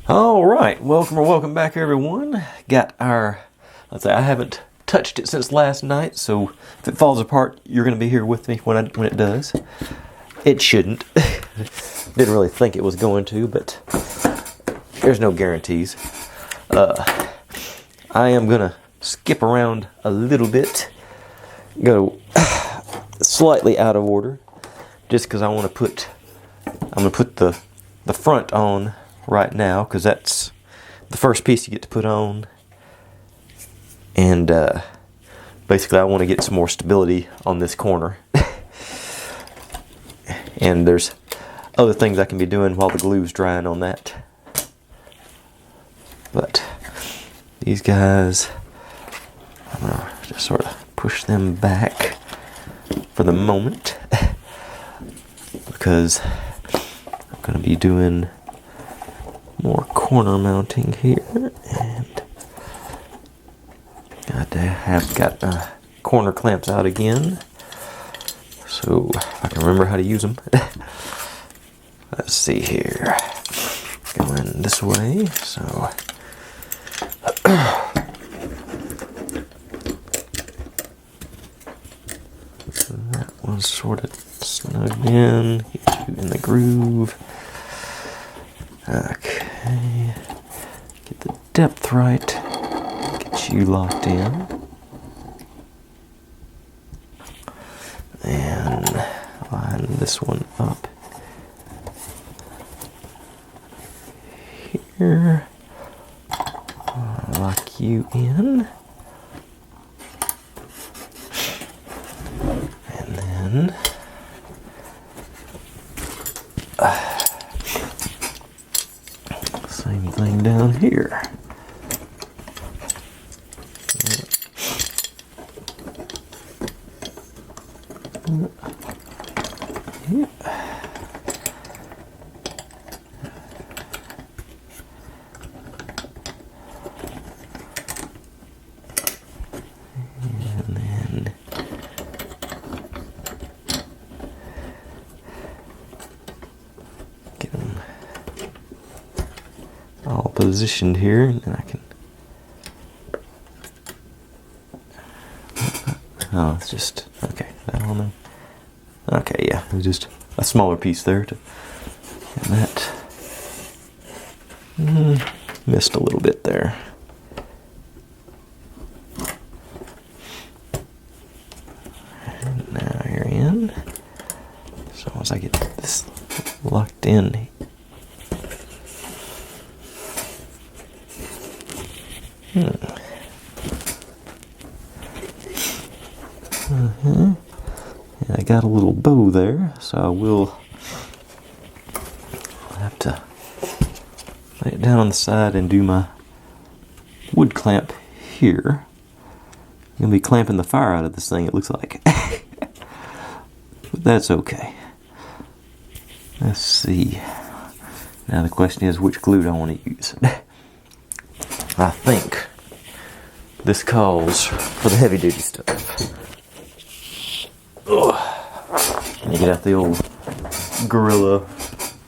All right, welcome back, everyone. Got our, let's say I haven't touched it since last night, so if it falls apart, you're going to be here with me when it does. It shouldn't. Didn't really think it was going to, but there's no guarantees. I am going to skip around a little bit, go slightly out of order, just because I'm going to put the front on right now, because that's the first piece you get to put on, and basically I want to get some more stability on this corner. And there's other things I can be doing while the glue's drying on that, but these guys, I'm gonna just sort of push them back for the moment, because I'm gonna be doing more corner mounting here, and got corner clamps out again, so if I can remember how to use them. Let's see here, going this way, so that one's sort of snugged in the groove. Okay, get the depth right, get you locked in, and line this one up here, lock you in, and then same thing down here. Yeah. And then get them all positioned here, and then I can. Oh, it's just okay. That on there. Okay, yeah, it's just a smaller piece there to get that. Missed a little bit there. And now you're in. So once I get this locked in. Yeah, I got a little bow there, so I will have to lay it down on the side and do my wood clamp here. I'm going to be clamping the fire out of this thing, it looks like. But that's okay. Let's see. Now the question is, which glue do I want to use? I think this calls for the heavy duty stuff. You get out the old Gorilla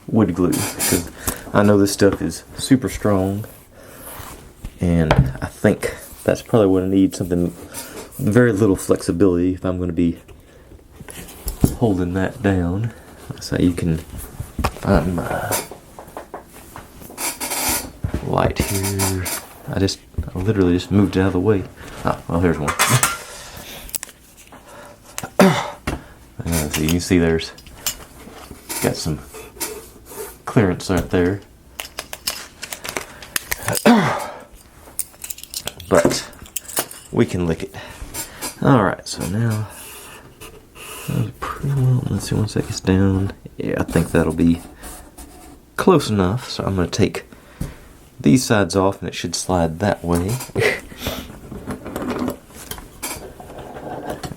wood glue, because I know this stuff is super strong, and I think that's probably what I need, something very little flexibility if I'm going to be holding that down. So you can find my light here. I literally just moved it out of the way. Oh, well, here's one. So you can see there's got some clearance right there. But we can lick it. Alright, so now let's see, once that gets down. Yeah, I think that'll be close enough. So I'm going to take these sides off and it should slide that way.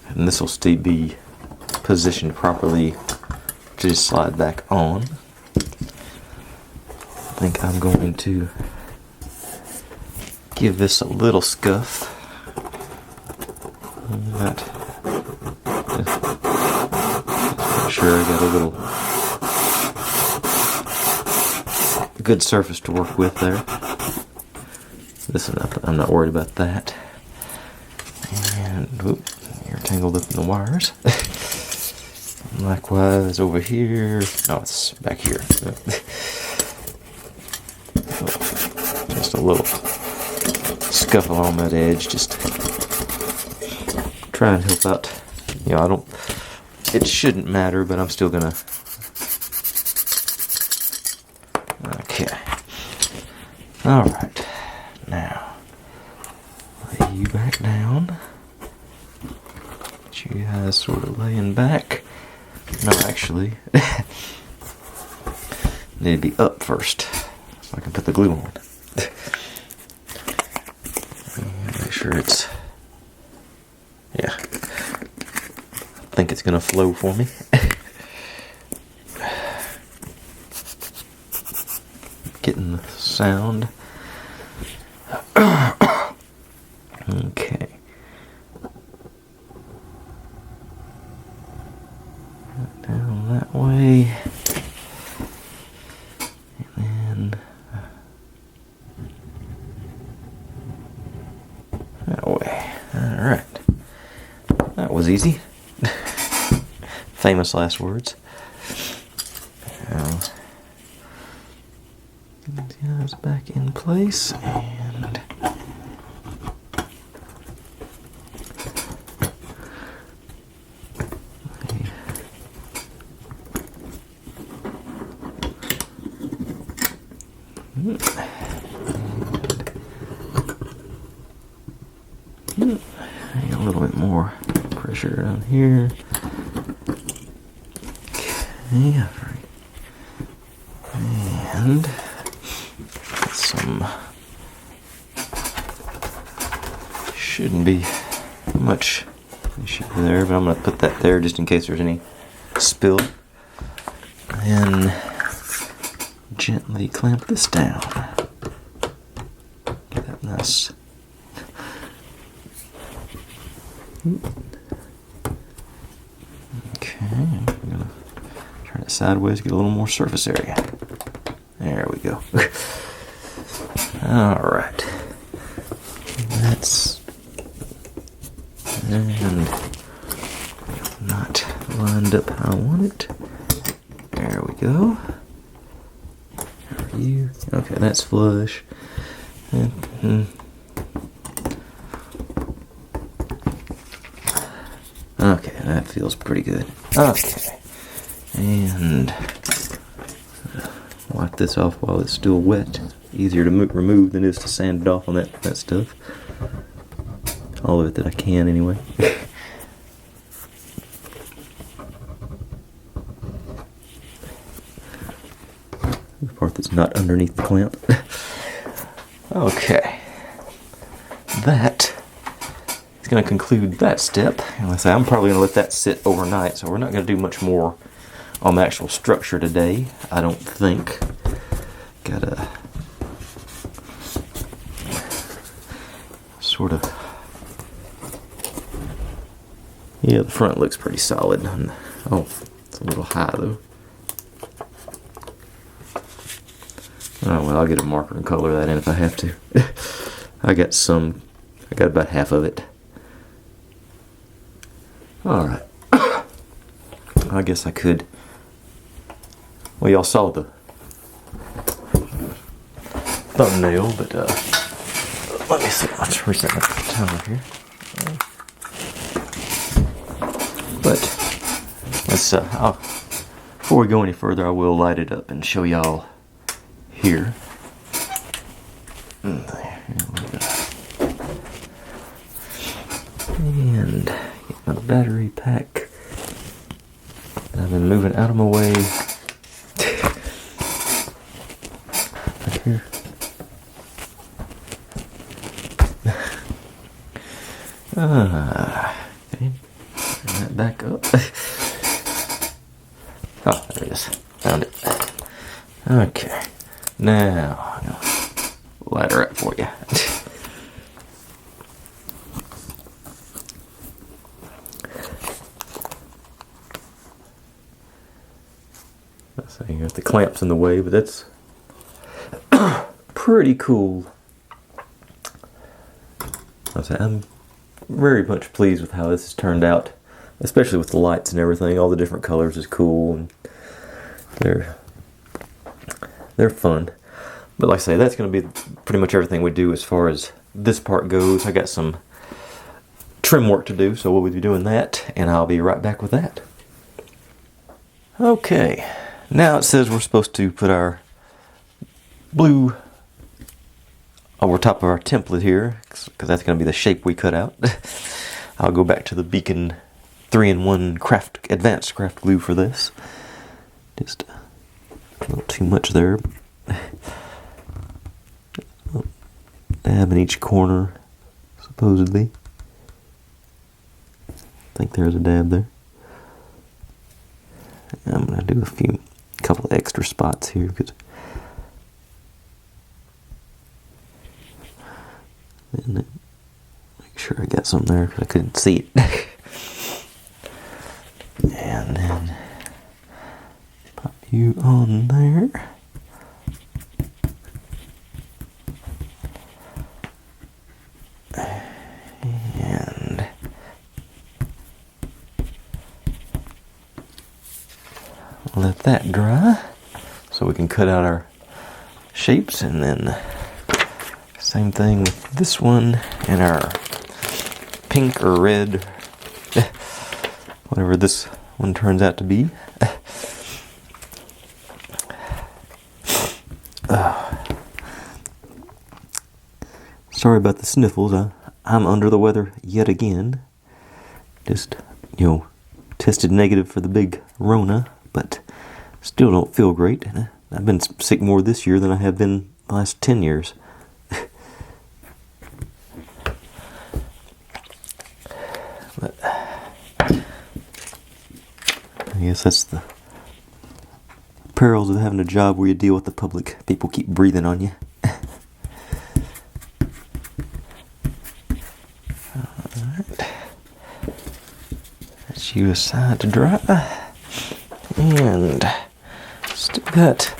And this will still be positioned properly to just slide back on. I think I'm going to give this a little scuff. Just make sure I got a a good surface to work with there. This one, I'm not worried about that. And whoop, you're tangled up in the wires. Likewise over here. No, it's back here. Just a little scuffle on that edge. Just try and help out. You know, I don't. It shouldn't matter, but I'm still gonna. Okay. All right. Now, lay you back down. Get you guys sort of laying back. No, actually, need to be up first so I can put the glue on. Make sure it's, yeah, I think it's gonna flow for me. Getting the sound. Okay. Down that way. And then that way. Alright. That was easy. Famous last words. Now, get these guys back in place and a little bit more pressure down here. Okay, and some shouldn't be much issue there, but I'm going to put that there just in case there's any spill. And gently clamp this down. Get that nice. Okay, I'm gonna turn it sideways, get a little more surface area. There we go. Alright. That's and not lined up how I want it. There we go. You. Okay, that's flush. Okay, that feels pretty good. Okay, and wipe this off while it's still wet. Easier to remove than it is to sand it off on that stuff. All of it that I can, anyway. The part that's not underneath the clamp. Okay, that is going to conclude that step. And like I say, I'm probably going to let that sit overnight, so we're not going to do much more on the actual structure today, I don't think. Gotta sort of, yeah, the front looks pretty solid. Oh, it's a little high though. Oh well, I'll get a marker and color that in if I have to. I got about half of it. Alright. I guess I could. Well, y'all saw the thumbnail, but let me see. Let's reset my timer here. But let's before we go any further, I will light it up and show y'all here. There we go. And get my battery pack that I've been moving out of my way. Right here. Okay. Turn that back up. Oh, there it is. Found it. Okay. Now, I'm gonna light her up for you. So you got the clamps in the way, but that's pretty cool. I'm very much pleased with how this has turned out, especially with the lights and everything. All the different colors is cool, and they're fun. But like I say, that's going to be pretty much everything we do as far as this part goes. I got some trim work to do, so we'll be doing that, and I'll be right back with that. Okay, now it says we're supposed to put our blue over top of our template here, because that's going to be the shape we cut out. I'll go back to the Beacon 3-in-1 advanced craft glue for this. Just a little too much there. Dab in each corner, supposedly. I think there's a dab there. I'm going to do a couple of extra spots here, because make sure I got some there, because I couldn't see it. And then pop you on there. And let that dry so we can cut out our shapes, and then same thing with this one and our pink or red, whatever this one turns out to be. Sorry about the sniffles. I'm under the weather yet again. Just, tested negative for the big Rona, but still don't feel great. I've been sick more this year than I have been the last 10 years. But I guess that's the perils of having a job where you deal with the public. People keep breathing on you. Alright. That's you aside to dry. And still got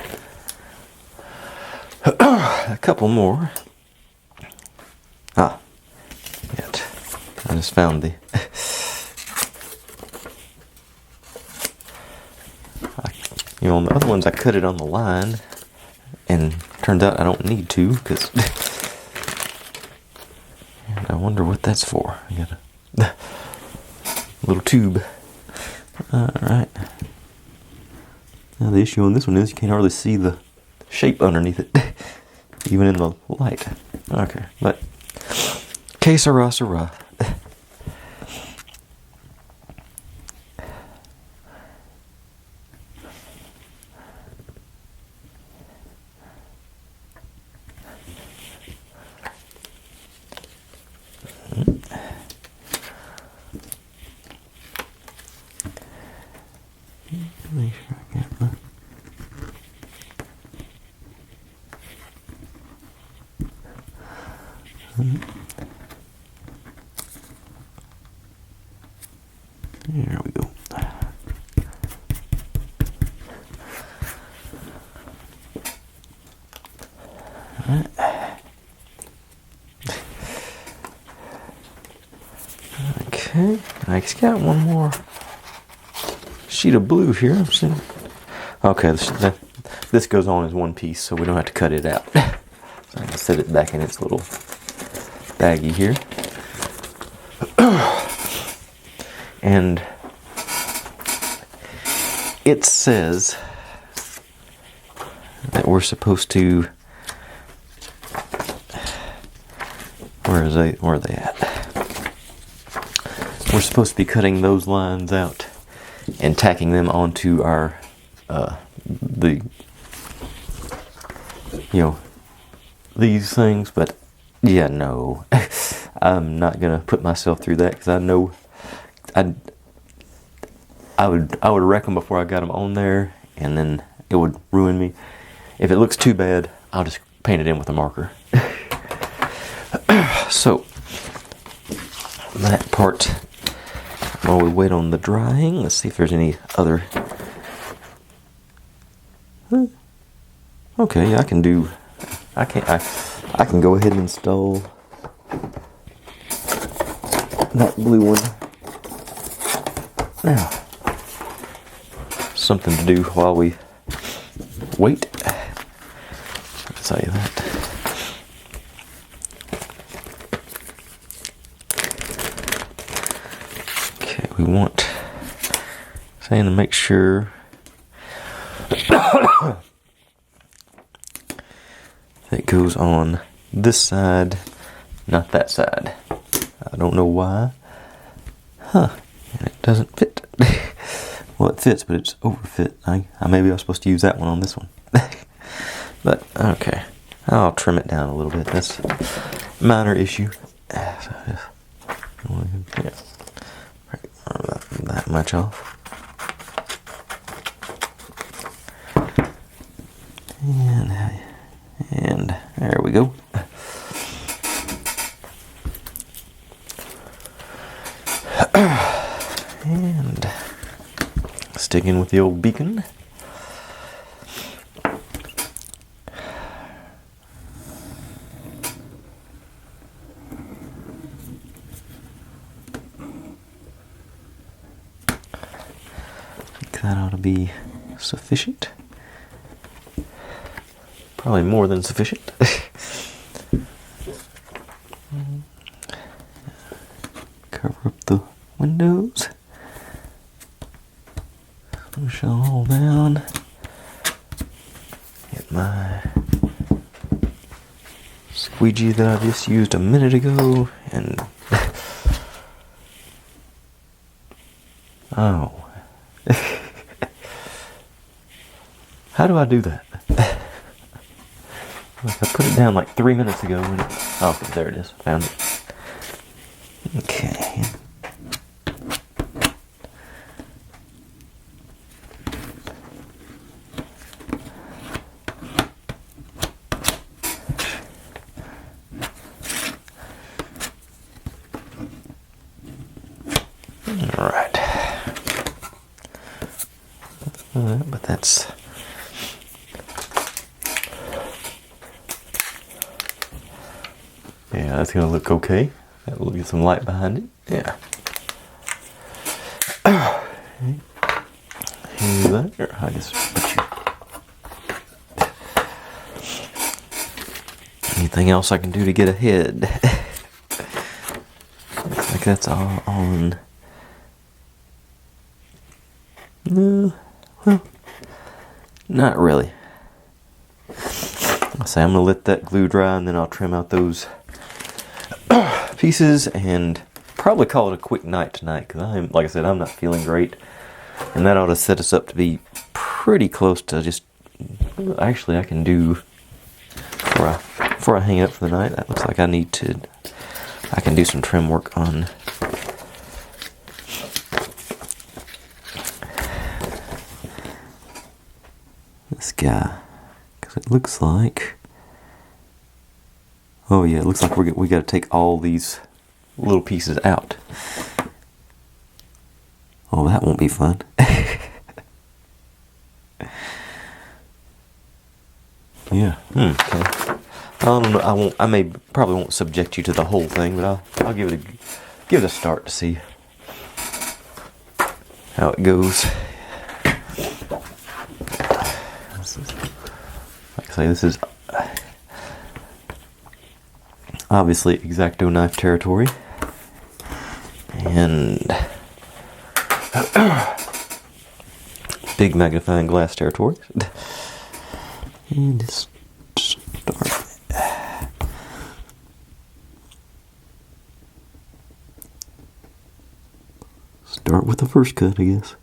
a couple more. Yet. I just found the on the other ones I cut it on the line, and turned out I don't need to, because I wonder what that's for. I got a little tube. Alright. Now the issue on this one is you can't hardly see the shape underneath it, even in the light. Okay, but que sera, sera. Make sure I get that. There we go. Okay, I just got one more sheet of blue here. I'm seeing. Okay, this goes on as one piece, so we don't have to cut it out. So I can set it back in its little baggie here. And it says that we're supposed to. Where are they at? We're supposed to be cutting those lines out and tacking them onto our these things, but yeah, no. I'm not gonna put myself through that, because I know I would wreck them before I got them on there, and then it would ruin me. If it looks too bad, I'll just paint it in with a marker. So that part, while we wait on the drying, let's see if there's any other. Okay, yeah, I can do I can't. I can go ahead and install that blue one now. Something to do while we wait. I'll tell you that. Okay, we want saying to make sure that goes on this side, not that side. I don't know why. And it doesn't fit. Well, it fits, but it's overfit. Maybe I was supposed to use that one on this one. But, okay. I'll trim it down a little bit. That's a minor issue. Yeah. That much off. And there we go. And sticking with the old beacon. That ought to be sufficient. Probably more than sufficient. Cover up the windows. Push it all down. Get my squeegee that I just used a minute ago, and oh. How do I do that? I put it down like 3 minutes ago when it... Oh, okay, there it is. Found it. Okay. Alright. But that's... Yeah, that's gonna look okay. We'll get some light behind it. Yeah. That, or I guess anything else I can do to get ahead? Looks like that's all on. No, well, not really. I'll say I'm gonna let that glue dry, and then I'll trim out those pieces and probably call it a quick night tonight, because like I said, I'm not feeling great, and that ought to set us up to be pretty close to just... Actually, I can do before I hang it up for the night. That looks like I can do some trim work on this guy, because it looks like... Oh yeah, it looks like we got to take all these little pieces out. Oh, that won't be fun. Yeah. Okay. I don't know. I probably won't subject you to the whole thing, but I'll give it a start to see how it goes. Like I say, this is obviously X-Acto knife territory, and big magnifying glass territory. And just start with the first cut, I guess.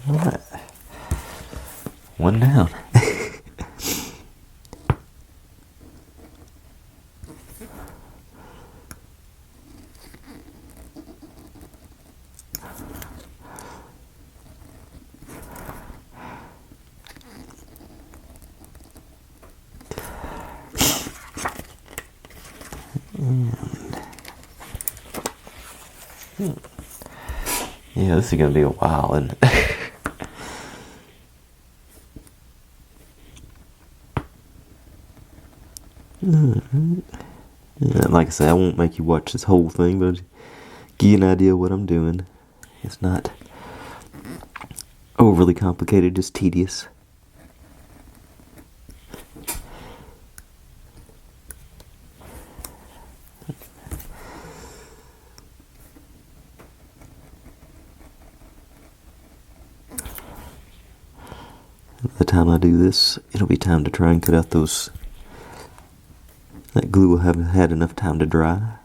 Alright. One down. Yeah, this is gonna be a while, isn't it? Yeah, like I say, I won't make you watch this whole thing, but give you an idea of what I'm doing. It's not overly complicated, just tedious. By the time I do this, it'll be time to try and cut out those. That glue will have had enough time to dry.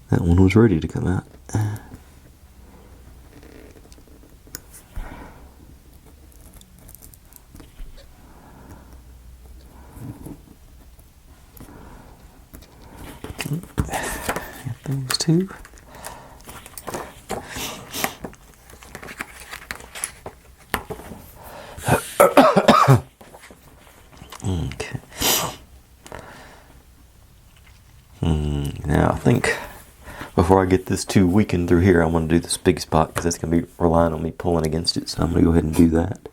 That one was ready to come out. Got those two. Okay. Now I think before I get this too weakened through here, I want to do this big spot because that's going to be relying on me pulling against it. So I'm going to go ahead and do that.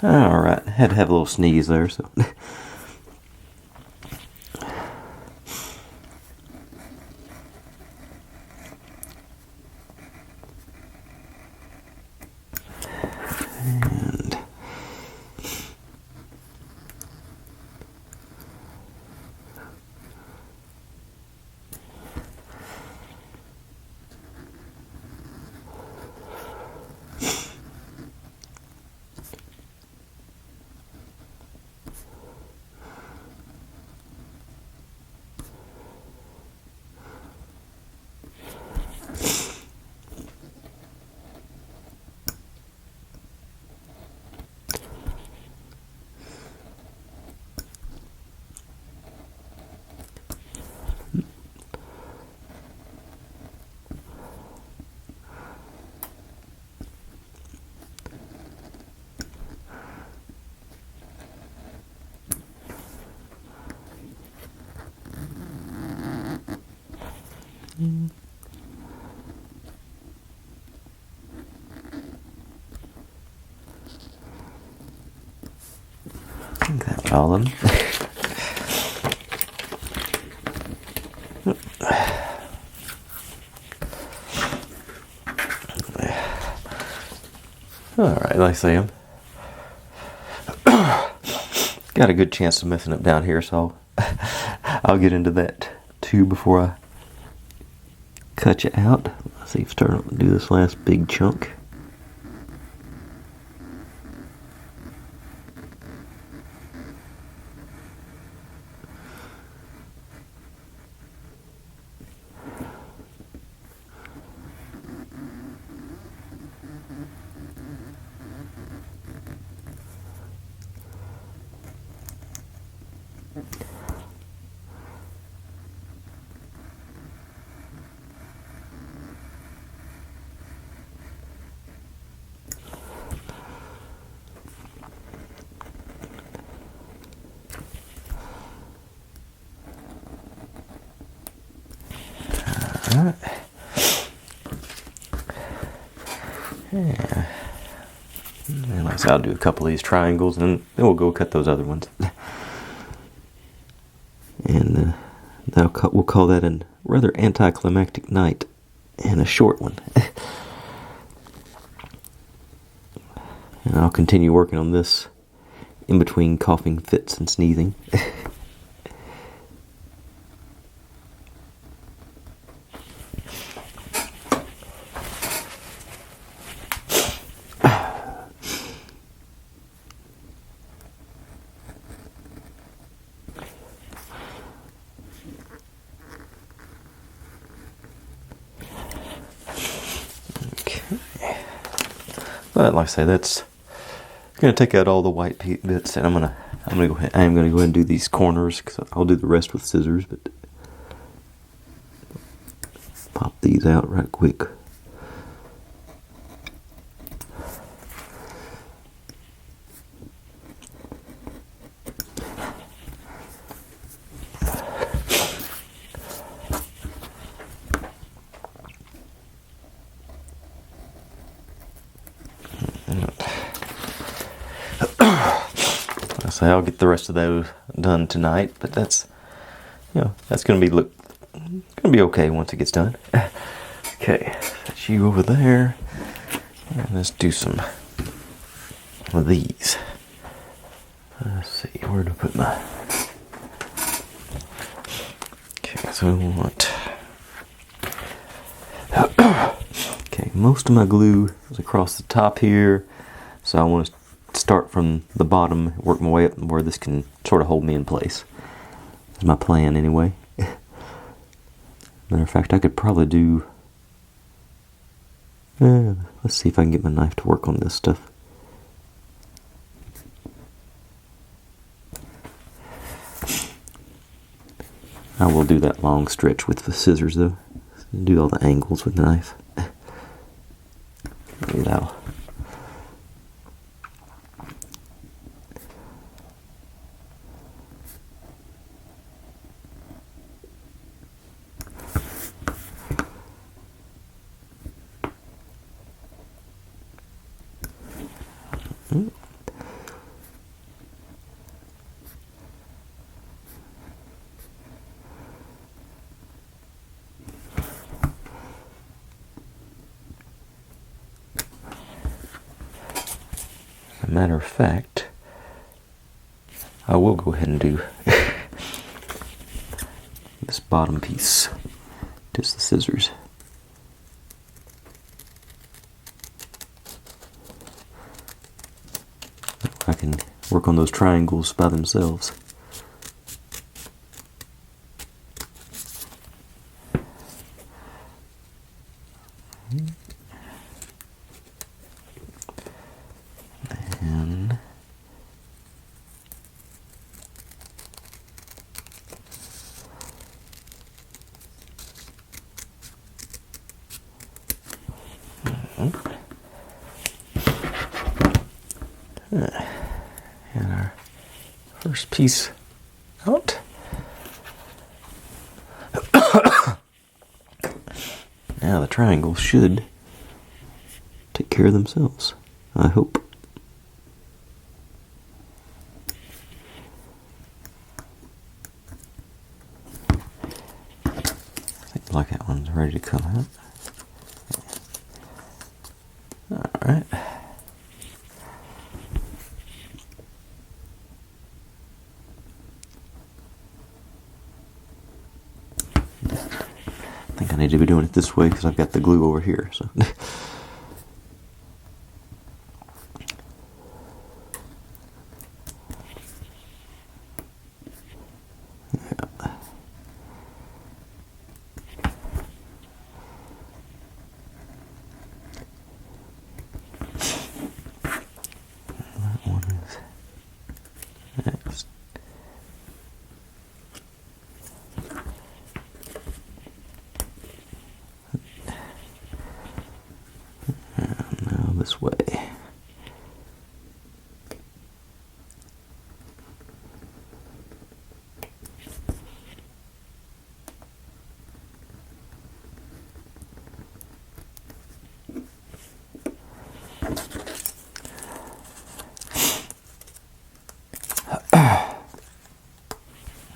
Alright, had to have a little sneeze there, so. And I think that's all of them. Alright, like I say, I'm got a good chance of messing up down here, so I'll get into that too before I cut you out. Let's see if I start to do this last big chunk. Alright. Yeah. And like I said, I'll do a couple of these triangles and then we'll go cut those other ones. we'll call that a rather anticlimactic night and a short one. And I'll continue working on this in between coughing fits and sneezing. But like I say, that's gonna take out all the white bits, and I'm gonna go ahead and do these corners because I'll do the rest with scissors. But pop these out right quick. I'll get the rest of those done tonight, but that's gonna be okay once it gets done. Okay, that's you over there, and let's do some of these. Let's see, where to put my? Okay, so we want. Okay, most of my glue is across the top here, so I want to start from the bottom, work my way up where this can sort of hold me in place. That's my plan anyway. Matter of fact, I could probably do... let's see if I can get my knife to work on this stuff. I will do that long stretch with the scissors though. Do all the angles with the knife. Maybe that'll... Matter of fact, I will go ahead and do this bottom piece, just the scissors. I can work on those triangles by themselves. And our first piece out. Now the triangles should take care of themselves, I hope. I think like that one's ready to come out. Alright. I think I need to be doing it this way because I've got the glue over here. So. Next. And now this way.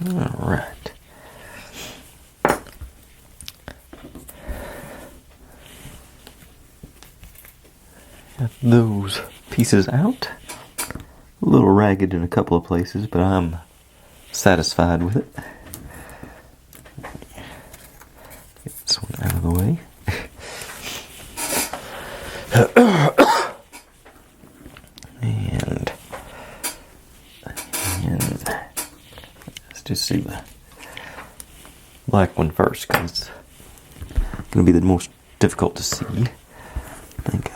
All right. got those pieces out. A little ragged in a couple of places, but I'm satisfied with it. Get this one out of the way. and let's just do the black one first, because it's going to be the most difficult to see, I think.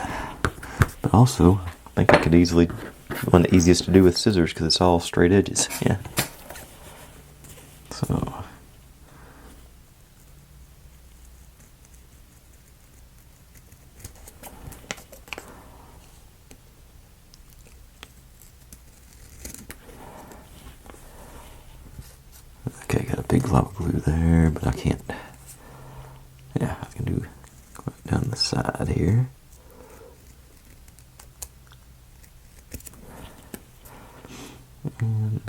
But also, I think I could easily, one of the easiest to do with scissors, because it's all straight edges. Yeah. So. Okay, got a big blob of glue there, but I can't. Yeah, I can do right down the side here. And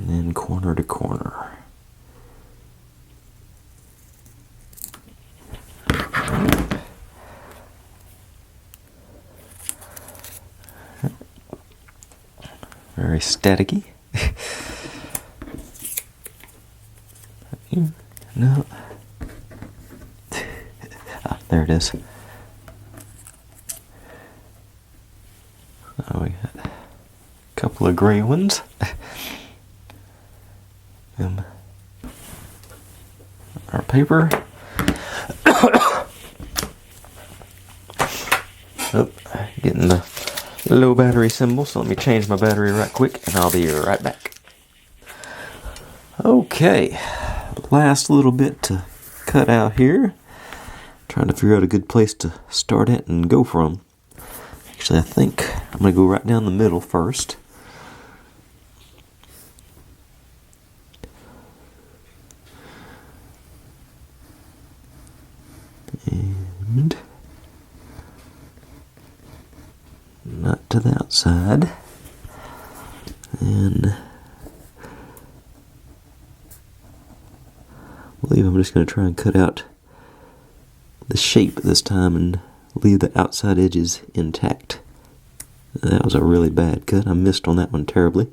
then corner to corner. Very staticky. No. There it is. Oh, we got a couple of gray ones. Our paper. Oh, getting the low battery symbol, so let me change my battery right quick and I'll be right back. Okay, last little bit to cut out here. Trying to figure out a good place to start at and go from. Actually, I think I'm going to go right down the middle first. And not to the outside. And I believe I'm just going to try and cut out the shape this time and leave the outside edges intact. That was a really bad cut. I missed on that one terribly.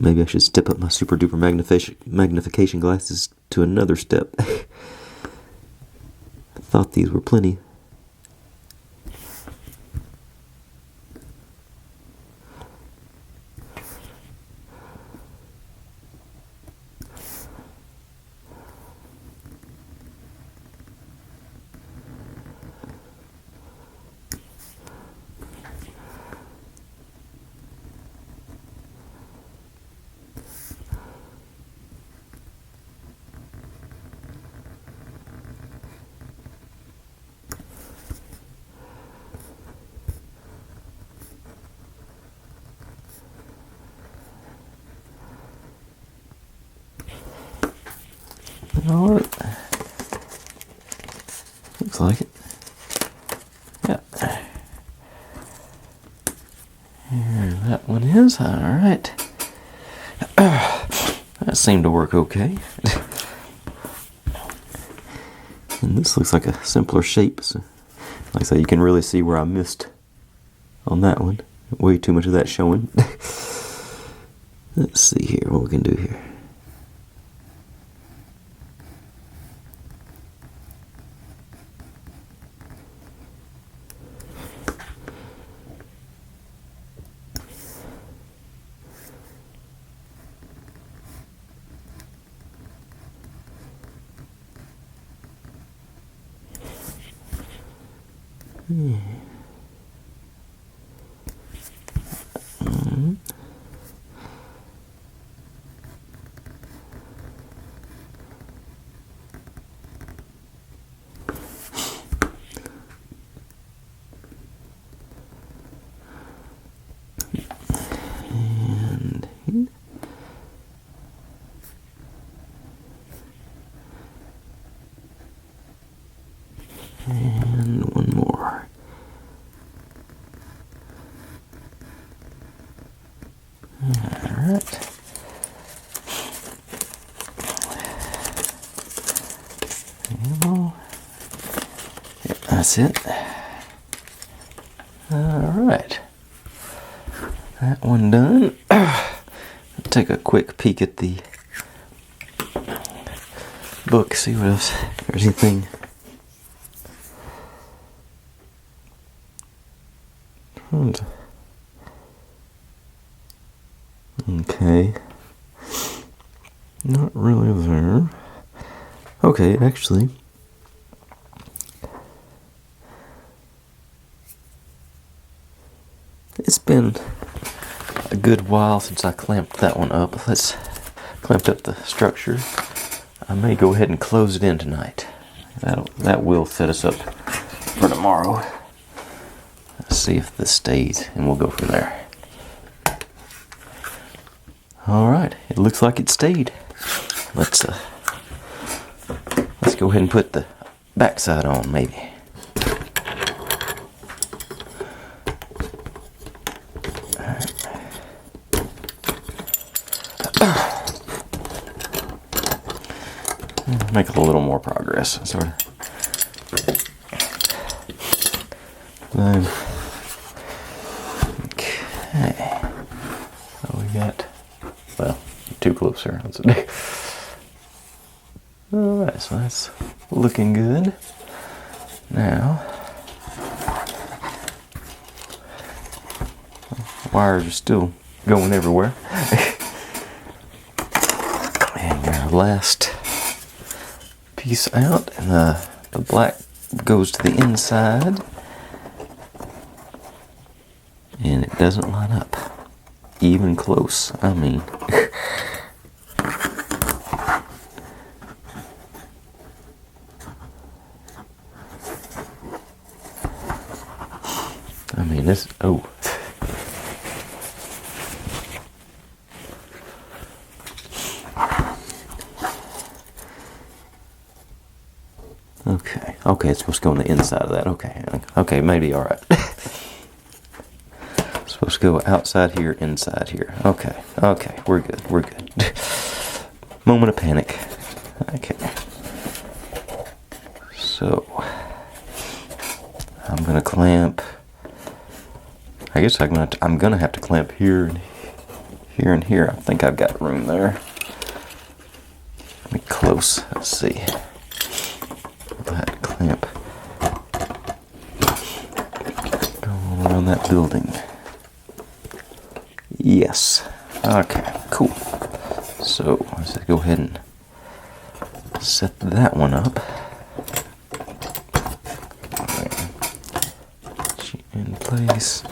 Maybe I should step up my super duper magnification glasses to another step. I thought these were plenty. Alright. Looks like it. Yeah. Here that one is. Alright. That seemed to work okay. And this looks like a simpler shape. So, like I say, you can really see where I missed on that one. Way too much of that showing. Let's see here what we can do here. And one more. Alright. Yep, that's it. Alright. That one done. Take a quick peek at the book, see what else, if there's anything. Okay. Not really there. Okay, actually. It's been a good while since I clamped that one up. Let's clamped up the structure. I may go ahead and close it in tonight. That will set us up for tomorrow. Let's see if this stays, and we'll go from there. Alright, it looks like it stayed. Let's go ahead and put the backside on, maybe. Make a little more progress, sort of. Then, okay. So we got, well, too close here. Alright, so that's looking good. Now, wires are still going everywhere. And our last piece out, and the black goes to the inside, and it doesn't line up even close. I mean, this, oh. Okay, it's supposed to go on the inside of that. Okay, maybe all right. Supposed to go outside here, inside here. Okay, we're good. Moment of panic. Okay. So, I'm gonna clamp. I guess I'm gonna have to clamp here and here and here. I think I've got room there. Let me close. Let's see. That clamp. Go all around that building. Yes. Okay. Cool. So let's go ahead and set that one up. In place.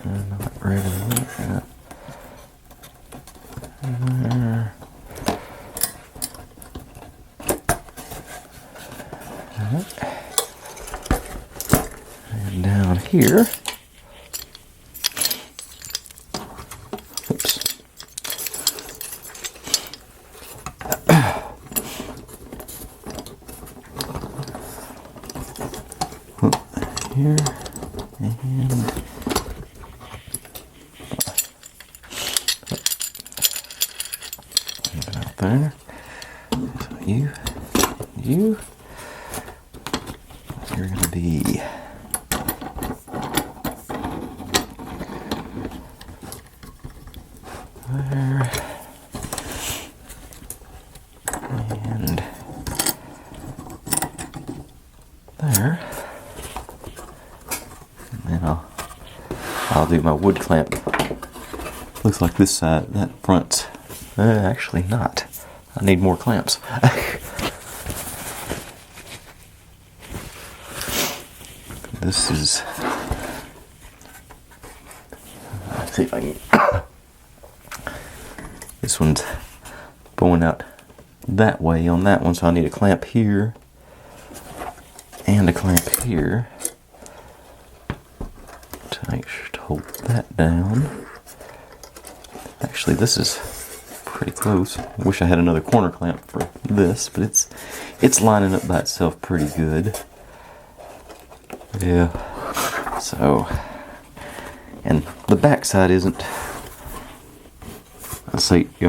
Not ready yet. There. And down here. Oops. Here and out there. So you're gonna be there and there. And then I'll do my wood clamp. Looks like this side, that front. Actually not. I need more clamps. This is. Let's see if I can. This one's going out that way on that one, so I need a clamp here and a clamp here to make sure to hold that down. Actually, this is pretty close. Wish I had another corner clamp for this, but it's lining up by itself pretty good. Yeah. So, and the back side isn't. I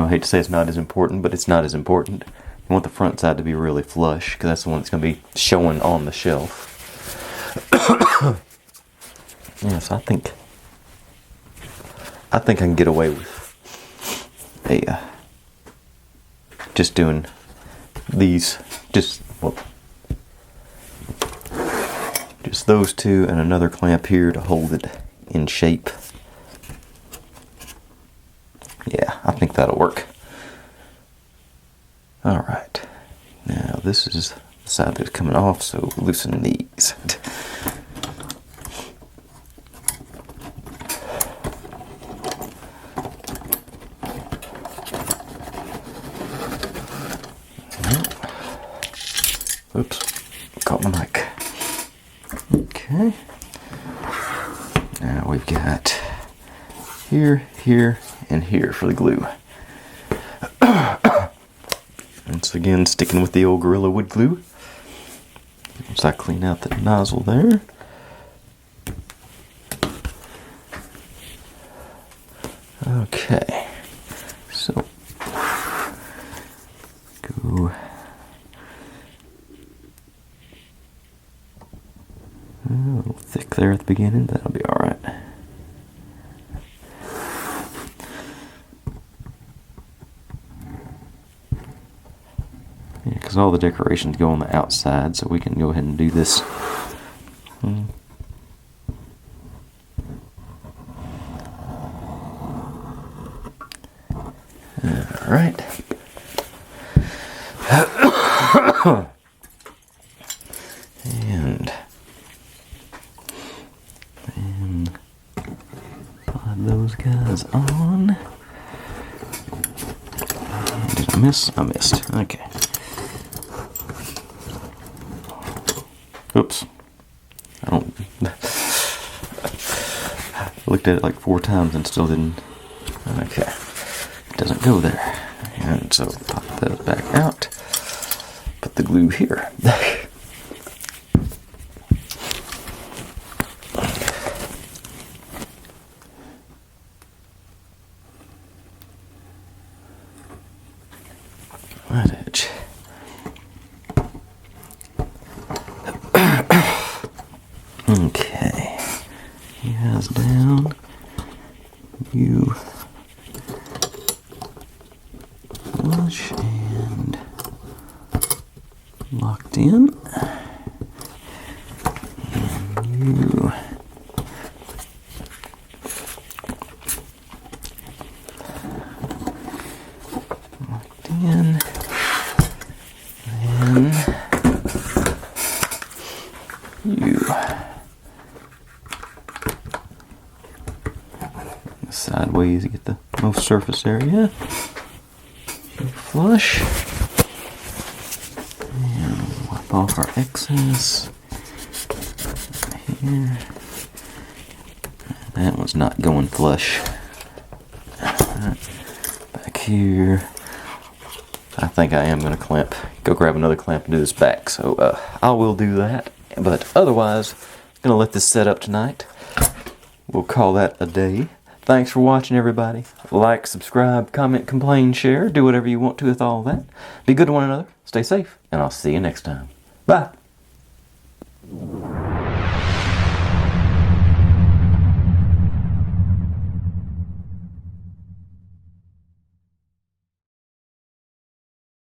hate to say it's not as important, but it's not as important. You want the front side to be really flush, because that's the one that's going to be showing on the shelf. Yeah, so I think I can get away with just doing these, just those two and another clamp here to hold it in shape. Yeah, I think that'll work. Alright, now this is the side that's coming off, so loosen these. Oops, caught my mic. Okay. Now we've got here, here, and here for the glue. Once again, sticking with the old Gorilla Wood glue. Once I clean out the nozzle there. Okay. So, go. A little thick there at the beginning, that'll be alright. Yeah, because all the decorations go on the outside, so we can go ahead and do this. Alright. And slide those guys on. Did I miss? I missed. Okay. Oops. I don't. Looked at it like 4 times and still didn't. Okay. It doesn't go there. And so pop those back out. Put the glue here. Right edge. Okay. He has down. You flush and locked in. And you locked in. And you sideways to get the most surface area. Flush. And wipe off our excess. Here. That one's not going flush. Back here. I think I am going to go grab another clamp and do this back. So I will do that. But otherwise, I'm going to let this set up tonight. We'll call that a day. Thanks for watching, everybody. Like, subscribe, comment, complain, share. Do whatever you want to with all that. Be good to one another. Stay safe. And I'll see you next time. Bye.